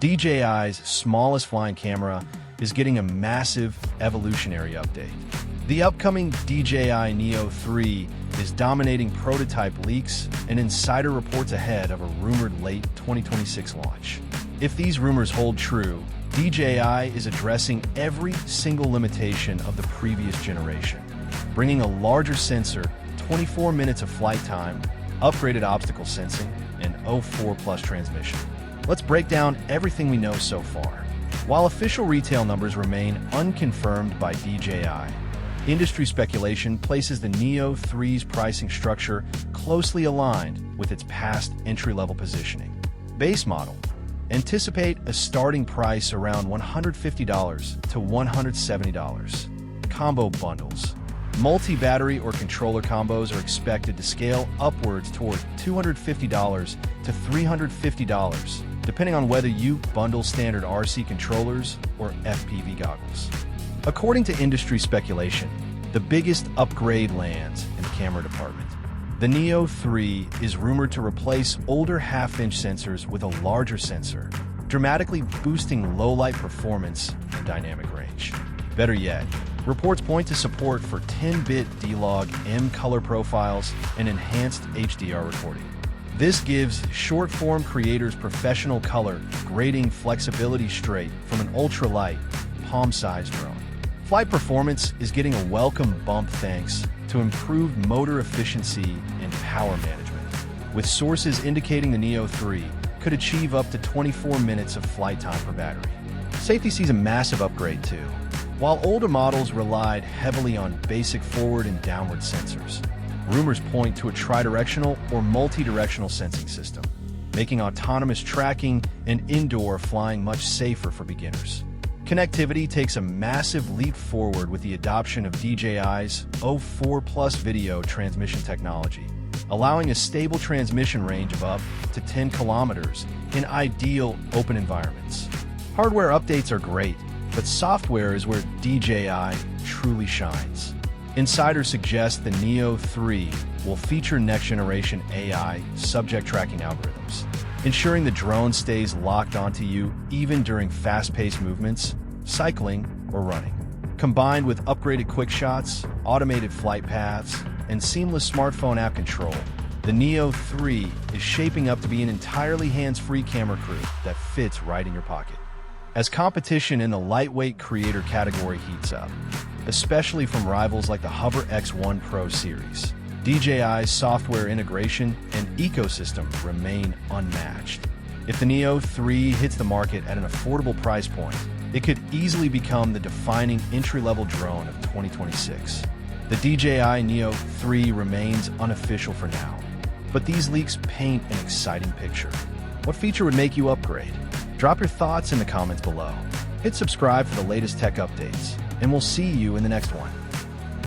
DJI's smallest flying camera is getting a massive evolutionary update. The upcoming DJI Neo 3 is dominating prototype leaks and insider reports ahead of a rumored late 2026 launch. If these rumors hold true, DJI is addressing every single limitation of the previous generation, bringing a larger sensor, 24 minutes of flight time, upgraded obstacle sensing, and O4+ transmission. Let's break down everything we know so far. While official retail numbers remain unconfirmed by DJI, industry speculation places the Neo 3's pricing structure closely aligned with its past entry-level positioning. Base model. Anticipate a starting price around $150 to $170. Combo bundles. Multi-battery or controller combos are expected to scale upwards toward $250 to $350, depending on whether you bundle standard RC controllers or FPV goggles. According to industry speculation, the biggest upgrade lands in the camera department. The Neo 3 is rumored to replace older half-inch sensors with a larger sensor, dramatically boosting low-light performance and dynamic range. Better yet, reports point to support for 10-bit D-Log M color profiles and enhanced HDR recording. This gives short-form creators professional color grading flexibility straight from an ultra-light, palm-sized drone. Flight performance is getting a welcome bump thanks to improved motor efficiency and power management, with sources indicating the Neo 3 could achieve up to 24 minutes of flight time per battery. Safety sees a massive upgrade too. While older models relied heavily on basic forward and downward sensors, rumors point to a tri-directional or multi-directional sensing system, making autonomous tracking and indoor flying much safer for beginners. Connectivity takes a massive leap forward with the adoption of DJI's O4+ video transmission technology, allowing a stable transmission range of up to 10 kilometers in ideal open environments. Hardware updates are great, but software is where DJI truly shines. Insiders suggest the Neo 3 will feature next-generation AI subject tracking algorithms, ensuring the drone stays locked onto you even during fast-paced movements, cycling, or running. Combined with upgraded quick shots, automated flight paths, and seamless smartphone app control, the Neo 3 is shaping up to be an entirely hands-free camera crew that fits right in your pocket. As competition in the lightweight creator category heats up, especially from rivals like the Hover X1 Pro series, DJI's software integration and ecosystem remain unmatched. If the Neo 3 hits the market at an affordable price point, it could easily become the defining entry-level drone of 2026. The DJI Neo 3 remains unofficial for now, but these leaks paint an exciting picture. What feature would make you upgrade? Drop your thoughts in the comments below. Hit subscribe for the latest tech updates, and we'll see you in the next one.